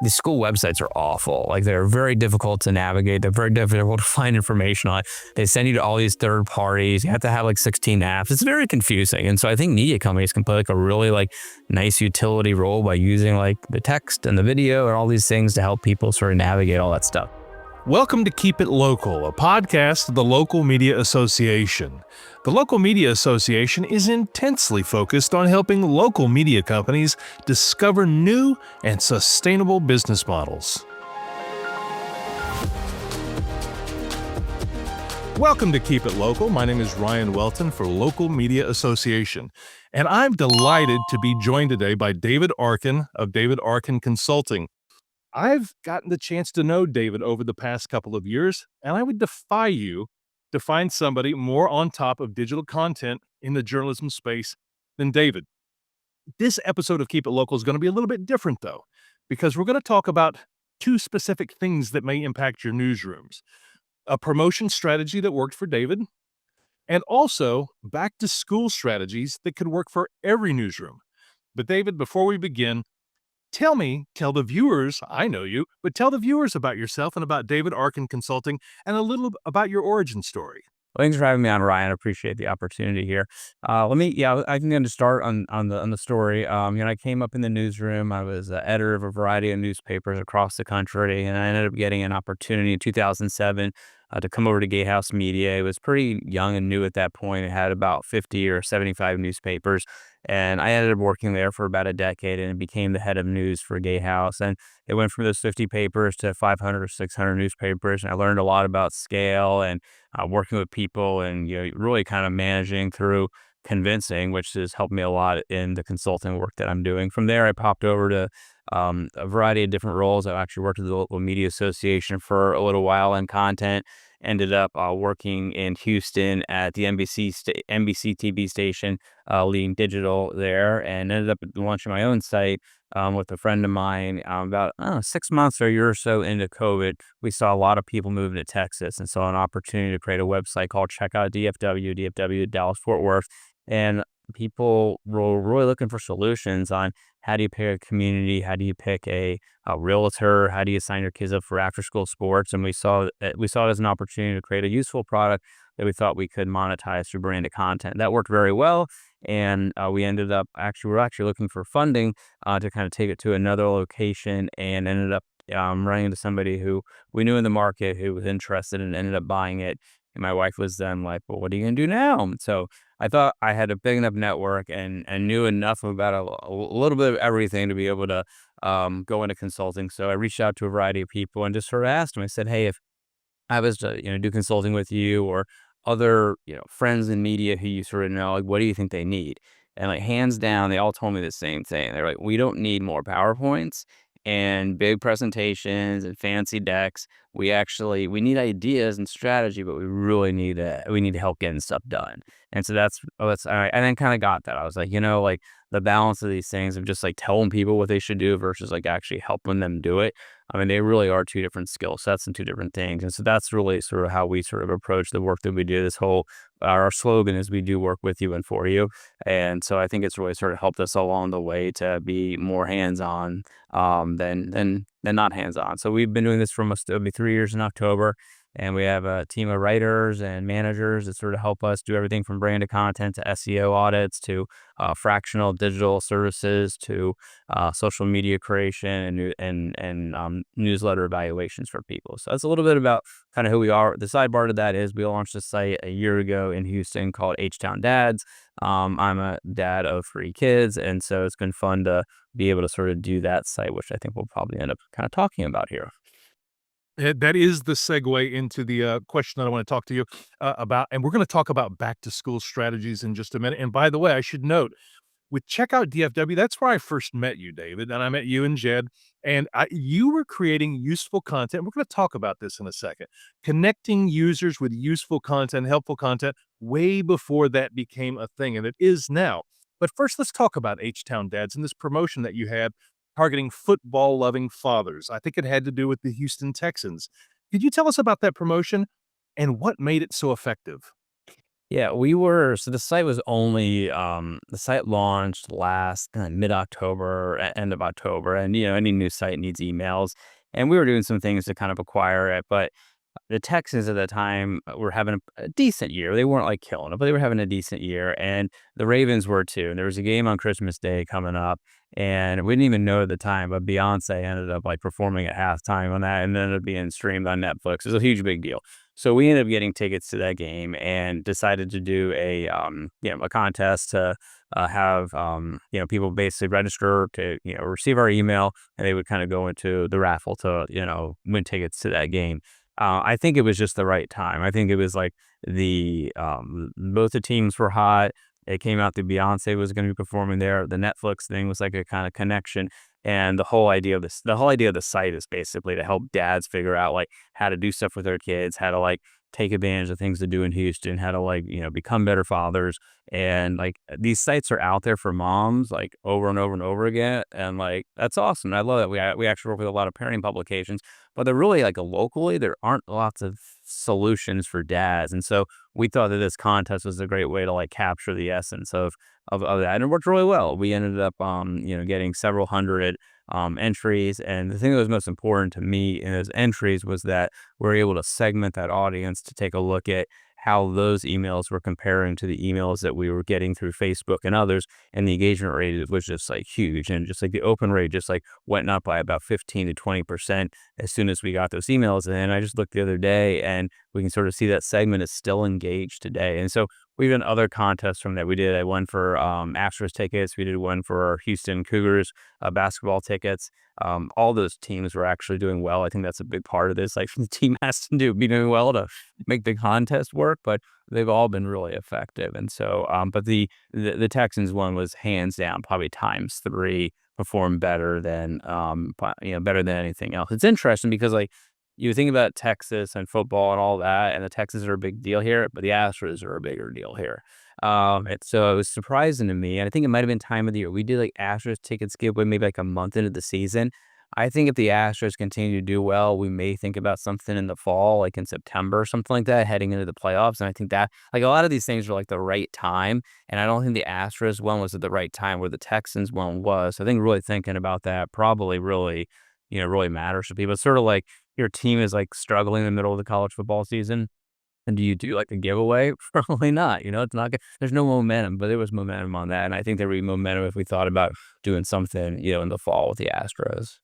the school websites are awful. Like, they're very difficult to navigate. They're very difficult to find information on. They send you to all these third parties. You have to have like 16 apps. It's very confusing. And so I think media companies can play like a really like nice utility role by using like the text and the video and all these things to help people sort of navigate all that stuff. Welcome to Keep It Local, a podcast of the Local Media Association. The Local Media Association is intensely focused on helping local media companies discover new and sustainable business models. Welcome to Keep It Local. My name is Ryan Welton for Local Media Association, and I'm delighted to be joined today by David Arkin of David Arkin Consulting. I've gotten the chance to know David over the past couple of years, and I would defy you to find somebody more on top of digital content in the journalism space than David. This episode of Keep It Local is going to be a little bit different, though, because we're going to talk about two specific things that may impact your newsrooms. A promotion strategy that worked for David, and also back-to-school strategies that could work for every newsroom. But David, before we begin, tell the viewers, I know you, but tell the viewers about yourself and about David Arkin Consulting and a little about your origin story. Well, thanks for having me on, Ryan. I appreciate the opportunity here. I think I'm to start on the story. I came up in the newsroom. I was editor of a variety of newspapers across the country, and I ended up getting an opportunity in 2007 to come over to Gatehouse Media. It was pretty young and new at that point. It had about 50 or 75 newspapers, and I ended up working there for about a decade and became the head of news for Gatehouse. And it went from those 50 papers to 500 or 600 newspapers, and I learned a lot about scale and working with people and really kind of managing through convincing, which has helped me a lot in the consulting work that I'm doing. From there, I popped over to a variety of different roles. I actually worked at the Local Media Association for a little while in content. Ended up working in Houston at the NBC TV station, leading digital there, and ended up launching my own site with a friend of mine. About 6 months or a year or so into COVID, we saw a lot of people moving to Texas, and saw an opportunity to create a website called Checkout DFW, Dallas Fort Worth, and people were really looking for solutions on how do you pick a community, how do you pick a realtor, how do you sign your kids up for after school sports, and we saw it as an opportunity to create a useful product that we thought we could monetize through branded content. That worked very well, and we're actually looking for funding to kind of take it to another location, and ended up running into somebody who we knew in the market who was interested and ended up buying it. And my wife was then like, well, what are you going to do now? And so I thought I had a big enough network and knew enough about a little bit of everything to be able to go into consulting. So I reached out to a variety of people and just sort of asked them. I said, hey, if I was to do consulting with you or other friends in media who you sort of know, like, what do you think they need? And like hands down, they all told me the same thing. They're like, we don't need more PowerPoints and big presentations and fancy decks. We need ideas and strategy, but we really need help getting stuff done. And so that's I then kind of got that. I was like, like the balance of these things of just like telling people what they should do versus like actually helping them do it. I mean, they really are two different skill sets and two different things. And so that's really sort of how we sort of approach the work that we do. Our slogan is we do work with you and for you. And so I think it's really sort of helped us along the way to be more hands-on than not hands-on. So we've been doing this for it'll be 3 years in October. And we have a team of writers and managers that sort of help us do everything from branded content to SEO audits to fractional digital services to social media creation and newsletter evaluations for people. So that's a little bit about kind of who we are. The sidebar to that is we launched a site a year ago in Houston called H-Town Dads. I'm a dad of 3 kids, and so it's been fun to be able to sort of do that site, which I think we'll probably end up kind of talking about here. That is the segue into the question that I want to talk to you about. And we're going to talk about back-to-school strategies in just a minute. And by the way, I should note, with Checkout DFW, that's where I first met you, David, and I met you and Jed, and you were creating useful content. We're going to talk about this in a second. Connecting users with useful content, helpful content, way before that became a thing, and it is now. But first, let's talk about H-Town Dads and this promotion that you had targeting football-loving fathers. I think it had to do with the Houston Texans. Could you tell us about that promotion and what made it so effective? Yeah, we were so the site was only the site launched last mid-October, end of October, and any new site needs emails, and we were doing some things to kind of acquire it, but the Texans at the time were having a decent year. They weren't like killing it, but they were having a decent year, and the Ravens were too. And there was a game on Christmas Day coming up, and we didn't even know at the time, but Beyonce ended up like performing at halftime on that, and ended up being streamed on Netflix. It was a huge big deal. So we ended up getting tickets to that game and decided to do a contest to have people basically register to receive our email, and they would kind of go into the raffle to win tickets to that game. I think it was just the right time. I think it was like both the teams were hot. It came out that Beyonce was going to be performing there. The Netflix thing was like a kind of connection. And the whole idea of the site is basically to help dads figure out like how to do stuff with their kids, how to like take advantage of things to do in Houston, how to like, become better fathers. And like these sites are out there for moms like over and over and over again. And like, that's awesome. I love that. We actually work with a lot of parenting publications, but they're really like locally, there aren't lots of solutions for dads. And so we thought that this contest was a great way to like capture the essence of that. And it worked really well. We ended up, getting several hundred entries. And the thing that was most important to me in those entries was that we're able to segment that audience to take a look at how those emails were comparing to the emails that we were getting through Facebook and others. And the engagement rate was just like huge. And just like the open rate just like went up by about 15 to 20% as soon as we got those emails. And I just looked the other day and we can sort of see that segment is still engaged today. And so we've done other contests from that. We did one for Astros tickets. We did one for our Houston Cougars basketball tickets. All those teams were actually doing well. I think that's a big part of this. Like the team has to be doing well to make the contest work, but they've all been really effective. And so, but the Texans one was hands down probably times three performed better than better than anything else. It's interesting because like you think about Texas and football and all that, and the Texans are a big deal here, but the Astros are a bigger deal here. And so it was surprising to me, and I think it might have been time of the year. We did like Astros tickets giveaway maybe like a month into the season. I think if the Astros continue to do well, we may think about something in the fall, like in September or something like that, heading into the playoffs. And I think that like a lot of these things are like the right time. And I don't think the Astros one was at the right time where the Texans one was. So I think really thinking about that probably really, really matters to people. It's sort of like your team is like struggling in the middle of the college football season. And do you do like a giveaway? Probably not. It's not good. There's no momentum, but there was momentum on that. And I think there would be momentum if we thought about doing something, in the fall with the Astros.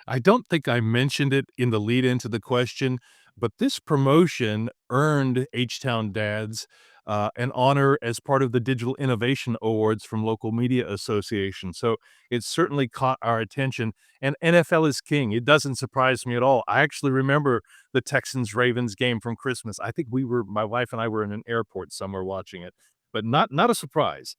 I don't think I mentioned it in the lead into the question, but this promotion earned H-Town Dads an honor as part of the Digital Innovation Awards from Local Media Association. So it certainly caught our attention. And NFL is king. It doesn't surprise me at all. I actually remember the Texans Ravens game from Christmas. I think my wife and I were in an airport somewhere watching it, but not a surprise.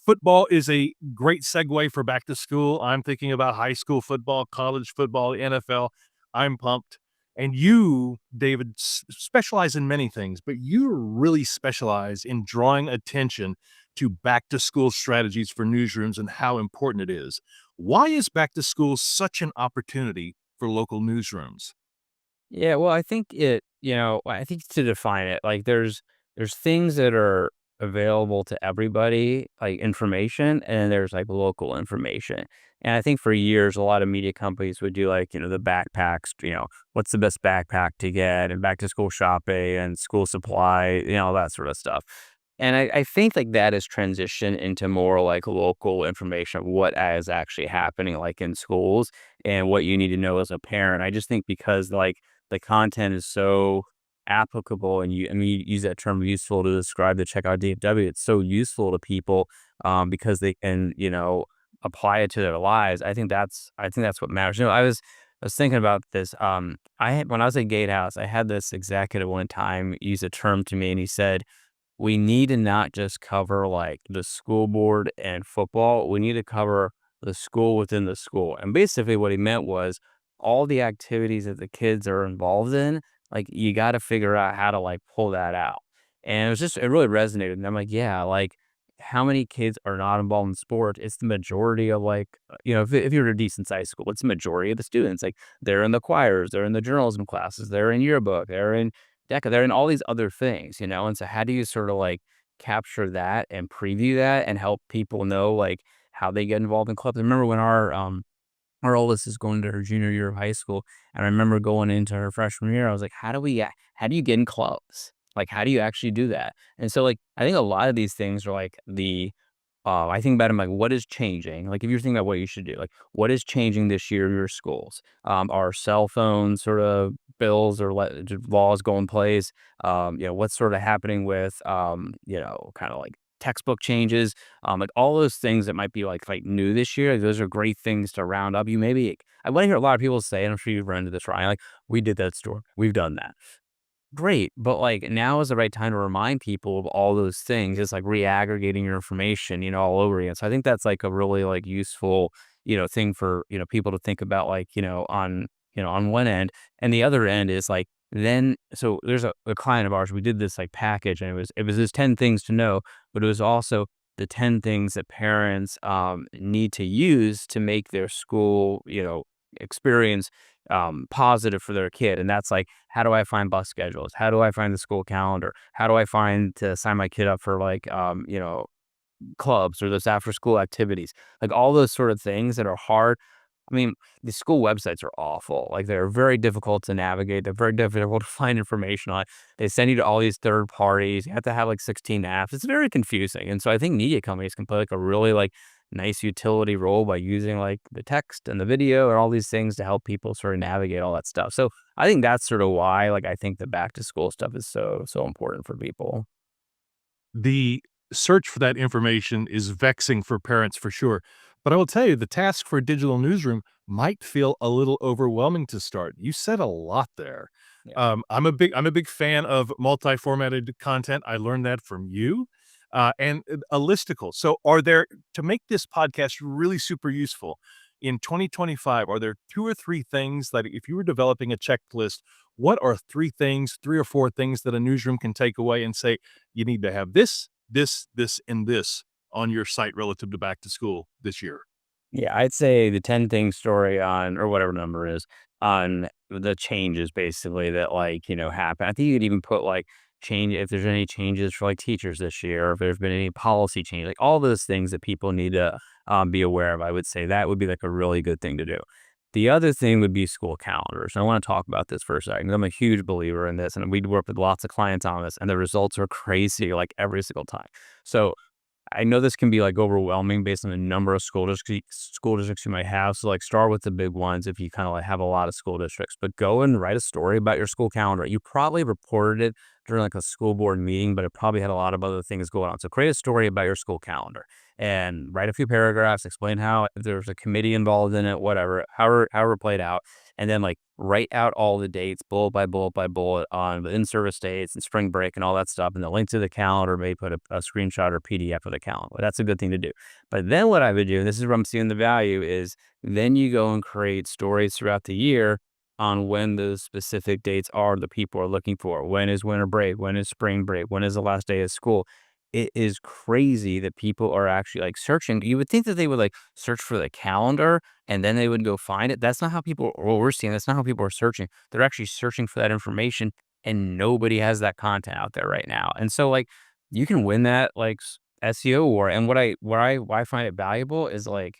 Football is a great segue for back to school. I'm thinking about high school football, college football, the NFL. I'm pumped. And you, David, specialize in many things, but you really specialize in drawing attention to back to school strategies for newsrooms and how important it is. Why is back to school such an opportunity for local newsrooms? Yeah, well, I think to define it, like there's things that are available to everybody, like information, and there's like local information. And I think for years, a lot of media companies would do like, the backpacks, what's the best backpack to get and back to school shopping and school supply, that sort of stuff. And I think like that has transitioned into more like local information of what is actually happening like in schools and what you need to know as a parent. I just think because like the content is so applicable and you use that term useful to describe the checkout DFW. It's so useful to people because they can, apply it to their lives. I think that's what matters. I was thinking about this. When I was at Gatehouse, I had this executive one time use a term to me and he said, we need to not just cover like the school board and football. We need to cover the school within the school. And basically what he meant was all the activities that the kids are involved in, like you got to figure out how to like pull that out. And it really resonated. And I'm like, yeah, like how many kids are not involved in sport? It's the majority of like, if you're at a decent sized school, it's the majority of the students. Like they're in the choirs, they're in the journalism classes, they're in yearbook, they're in DECA, they're in all these other things, and so how do you sort of, like, capture that and preview that and help people know, like, how they get involved in clubs? I remember when our oldest is going to her junior year of high school, and I remember going into her freshman year, I was like, how do you get in clubs? Like, how do you actually do that?" And so, like, I think a lot of these things are, like, I think about 'em like, what is changing? Like, if you're thinking about what you should do, like, what is changing this year in your schools? Are cell phone sort of bills or laws go in place? What's sort of happening with, kind of like textbook changes? Like all those things that might be like new this year. Like, those are great things to round up. I want to hear a lot of people say, and I'm sure you've run into this, Ryan. Like, we did that store. We've done that. Great, but, like, now is the right time to remind people of all those things. It's like re-aggregating your information, all over again. So I think that's, like, a really, like, useful, thing for, people to think about, like, on one end. And the other end is, like, then so there's a client of ours, we did this, like, package, and it was this 10 things to know, but it was also the 10 things that parents, need to use to make their school, experience, positive for their kid. And that's like, how do I find bus schedules? How do I find the school calendar? How do I find to sign my kid up for like, clubs or those after school activities? Like all those sort of things that are hard. I mean, the school websites are awful. Like they're very difficult to navigate. They're very difficult to find information on. They send you to all these third parties. You have to have like 16 apps. It's very confusing. And so I think media companies can play like a really like nice utility role by using like the text and the video and all these things to help people sort of navigate all that stuff. So I think that's sort of why like I think the back to school stuff is so important for people. The search for that information is vexing for parents for sure. But I will tell you, the task for a digital newsroom might feel a little overwhelming to start. You said a lot there. Yeah. I'm a big fan of multi-formatted content. I learned that from you. And a listicle. So are there to make this podcast really super useful in 2025, are there 2 or 3 things that if you were developing a checklist, what are 3 things, 3 or 4 things that a newsroom can take away and say, you need to have this, this, and this on your site relative to back to school this year? Yeah, I'd say the 10 thing story on or whatever number is on the changes basically that like, happen. I think you could even put like change if there's any changes for like teachers this year, or if there's been any policy change, like all those things that people need to be aware of. I would say that would be like a really good thing to do. The other thing would be school calendars. And I want to talk about this for a second. I'm a huge believer in this, and we work with lots of clients on this, and the results are crazy like every single time. So I know this can be like overwhelming based on the number of school districts you might have. So like start with the big ones if you kind of like have a lot of school districts, but go and write a story about your school calendar. You probably reported it during like a school board meeting, but it probably had a lot of other things going on. So create a story about your school calendar and write a few paragraphs, explain how if there's a committee involved in it, whatever, however it played out. And then like write out all the dates bullet by bullet by bullet on the in-service dates and spring break and all that stuff. And the link to the calendar, maybe put a screenshot or PDF of the calendar. That's a good thing to do. But then what I would do, and this is where I'm seeing the value, is then you go and create stories throughout the year on when those specific dates are the people are looking for. When is winter break? When is spring break? When is the last day of school? It is crazy that people are actually like searching. You would think that they would like search for the calendar and then they would go find it. That's not how people, what we're seeing, that's not how people are searching. They're actually searching for that information and nobody has that content out there right now. And so like you can win that like SEO war. And why I find it valuable is like,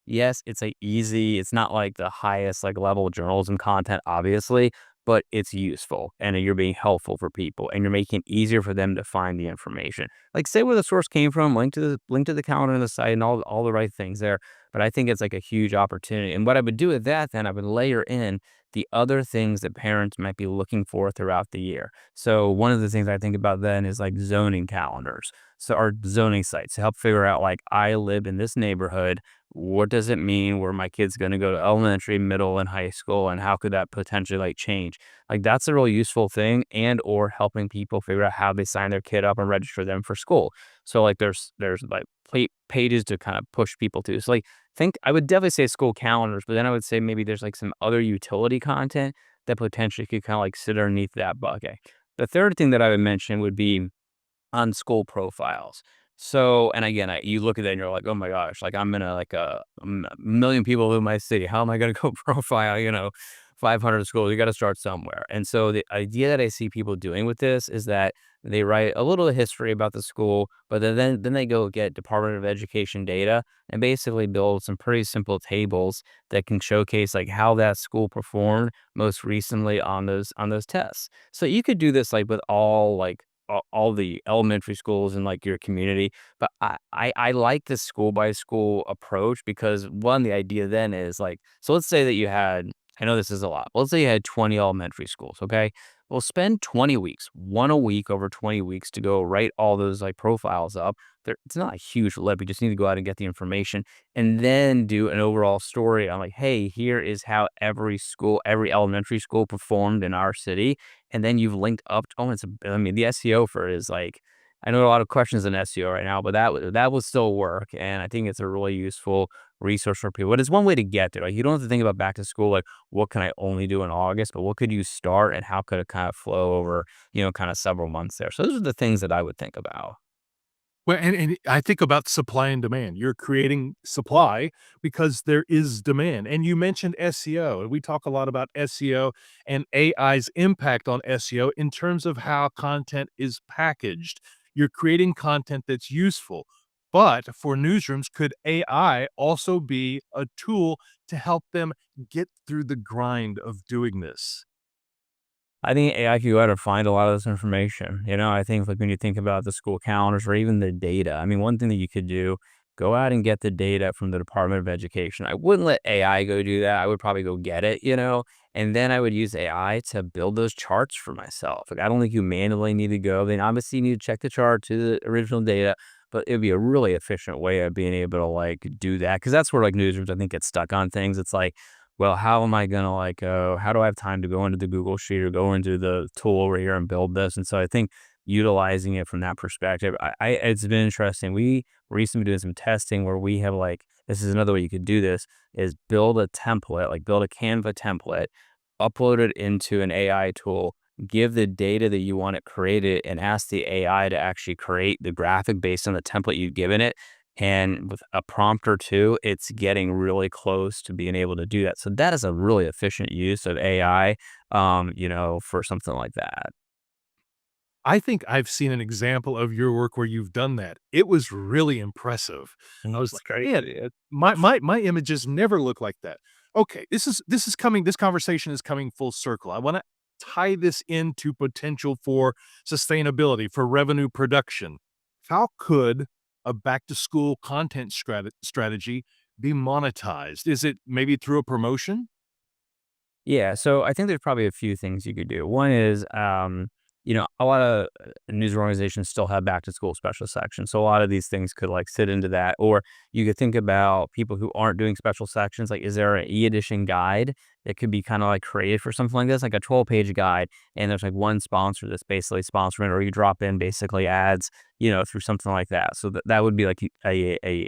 yes, it's like easy. It's not like the highest like level journalism content, obviously, but it's useful and you're being helpful for people and you're making it easier for them to find the information. Like say where the source came from, link to the calendar on the site and all the right things there. But I think it's like a huge opportunity. And what I would do with that, then I would layer in the other things that parents might be looking for throughout the year. So one of the things I think about then is like zoning calendars. So our zoning sites to help figure out like I live in this neighborhood. What does it mean where my kid's going to go to elementary, middle, and high school, and how could that potentially like change? Like that's a really useful thing, and or helping people figure out how they sign their kid up and register them for school. So like there's like pages to kind of push people to. So like think I would definitely say school calendars, but then I would say maybe there's like some other utility content that potentially could kind of like sit underneath that bucket. The third thing that I would mention would be on school profiles. So, and again, you look at that and you're like, oh my gosh, like I'm in a million people in my city. How am I going to go profile, 500 schools. You got to start somewhere. And so the idea that I see people doing with this is that they write a little history about the school, but then they go get Department of Education data and basically build some pretty simple tables that can showcase like how that school performed most recently on those tests. So you could do this like with all the elementary schools in like your community, but I like this school by school approach because one, the idea then is like, so let's say that you had, I know this is a lot, but let's say you had 20 elementary schools, okay? Well, spend 20 weeks, one a week over 20 weeks to go write all those like profiles up. It's not a huge lift. You just need to go out and get the information and then do an overall story on like, hey, here is how every school, every elementary school performed in our city. And then you've linked up to, oh, I mean, the SEO for it is like, I know a lot of questions in SEO right now, but that will still work. And I think it's a really useful resource for people. But it's one way to get there. Like you don't have to think about back to school, like what can I only do in August, but what could you start and how could it kind of flow over, kind of several months there. So those are the things that I would think about. Well, and I think about supply and demand. You're creating supply because there is demand. And you mentioned SEO, and we talk a lot about SEO and AI's impact on SEO in terms of how content is packaged. You're creating content that's useful. But for newsrooms, could AI also be a tool to help them get through the grind of doing this? I think AI can go out and find a lot of this information. I think like when you think about the school calendars or even the data, I mean, one thing that you could do, go out and get the data from the Department of Education. I wouldn't let AI go do that. I would probably go get it, and then I would use AI to build those charts for myself. Like, I don't think you manually need to go. Then obviously you need to check the chart to the original data, but it'd be a really efficient way of being able to like do that. Cause that's where like newsrooms, I think, get stuck on things. It's like, well, how am I gonna like, how do I have time to go into the Google Sheet or go into the tool over here and build this? And so I think utilizing it from that perspective, it's been interesting. We recently doing some testing where we have like, this is another way you could do this is build a template, like build a Canva template, upload it into an AI tool, give the data that you want it created, and ask the AI to actually create the graphic based on the template you've given it. And with a prompt or two, it's getting really close to being able to do that. So that is a really efficient use of AI, for something like that. I think I've seen an example of your work where you've done that. It was really impressive. And I was It's like, great. "Man, my images never look like that." Okay, this conversation is coming full circle. I wanna tie this into potential for sustainability, for revenue production. How could a back to school content strategy be monetized? Is it maybe through a promotion? Yeah, so I think there's probably a few things you could do. One is, a lot of news organizations still have back to school special sections. So a lot of these things could like sit into that. Or you could think about people who aren't doing special sections. Like, is there an e-edition guide that could be kind of like created for something like this, like a 12-page guide? And there's like one sponsor that's basically sponsoring it, or you drop in basically ads, through something like that. So that would be like a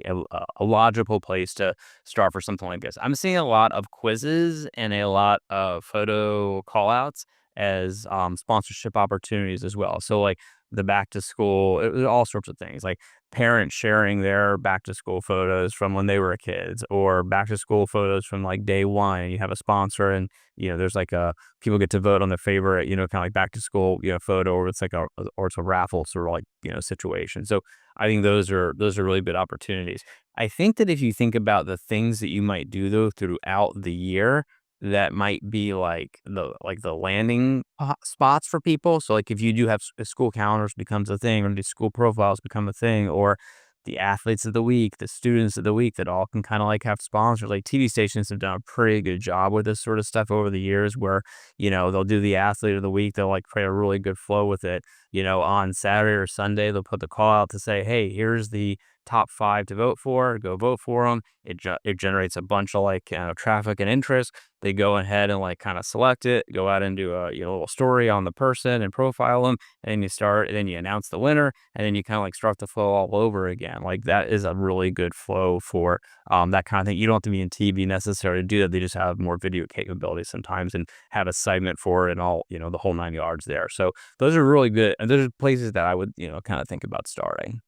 logical place to start for something like this. I'm seeing a lot of quizzes and a lot of photo call outs as sponsorship opportunities as well. So like the back to school, all sorts of things like parents sharing their back to school photos from when they were kids, or back to school photos from like day one. And you have a sponsor, and there's like a people get to vote on their favorite, kind of like back to school, photo, or it's like or it's a raffle sort of like situation. So I think those are really good opportunities. I think that if you think about the things that you might do though throughout the year, that might be like the landing spots for people. So like if you do have school calendars becomes a thing, or the school profiles become a thing, or the athletes of the week, the students of the week that all can kind of like have sponsors. Like TV stations have done a pretty good job with this sort of stuff over the years where, they'll do the athlete of the week. They'll like create a really good flow with it. On Saturday or Sunday, they'll put the call out to say, hey, here's the top 5 to vote for, go vote for them. It generates a bunch of like traffic and interest. They go ahead and like kind of select it, go out and do a little story on the person and profile them, and then you announce the winner, and then you kind of like start the flow all over again. Like that is a really good flow for that kind of thing. You don't have to be in TV necessarily to do that. They just have more video capabilities sometimes and have a segment for it and all, the whole 9 yards there. So those are really good, and those are places that I would kind of think about starting.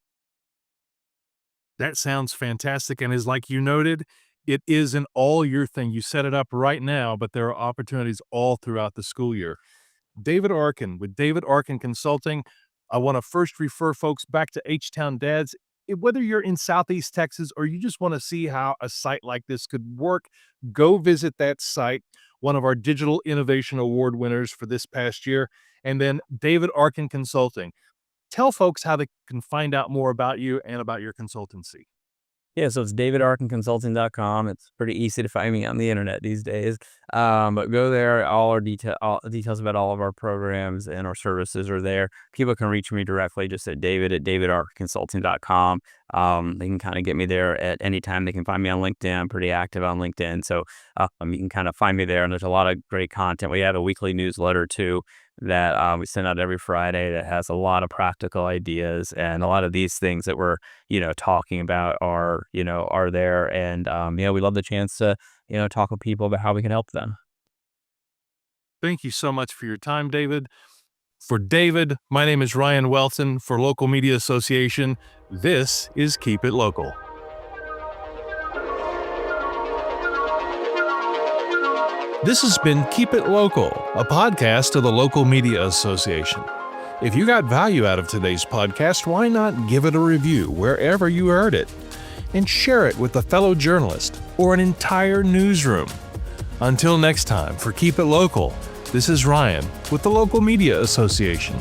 That sounds fantastic, and is like you noted, It is an all-year thing. You set it up right now, but there are opportunities all throughout the school year. David Arkin with David Arkin Consulting. I want to first refer folks back to H-Town Dads. Whether you're in Southeast Texas or you just want to see how a site like this could work, go visit that site, one of our Digital Innovation Award winners for this past year, and then David Arkin Consulting. Tell folks how they can find out more about you and about your consultancy. Yeah, so it's davidarkinconsulting.com. It's pretty easy to find me on the internet these days. But go there. All details about all of our programs and our services are there. People can reach me directly just at david@davidarkinconsulting.com. They can kind of get me there at any time. They can find me on LinkedIn. I'm pretty active on LinkedIn. So you can kind of find me there. And there's a lot of great content. We have a weekly newsletter too that we send out every Friday that has a lot of practical ideas, and a lot of these things that we're talking about are there. And we love the chance to talk with people about how we can help them. Thank you so much for your time, David. For David, my name is Ryan Welton for Local Media Association. This is Keep It Local. This has been Keep It Local, a podcast of the Local Media Association. If you got value out of today's podcast, why not give it a review wherever you heard it, and share it with a fellow journalist or an entire newsroom. Until next time, for Keep It Local, this is Ryan with the Local Media Association.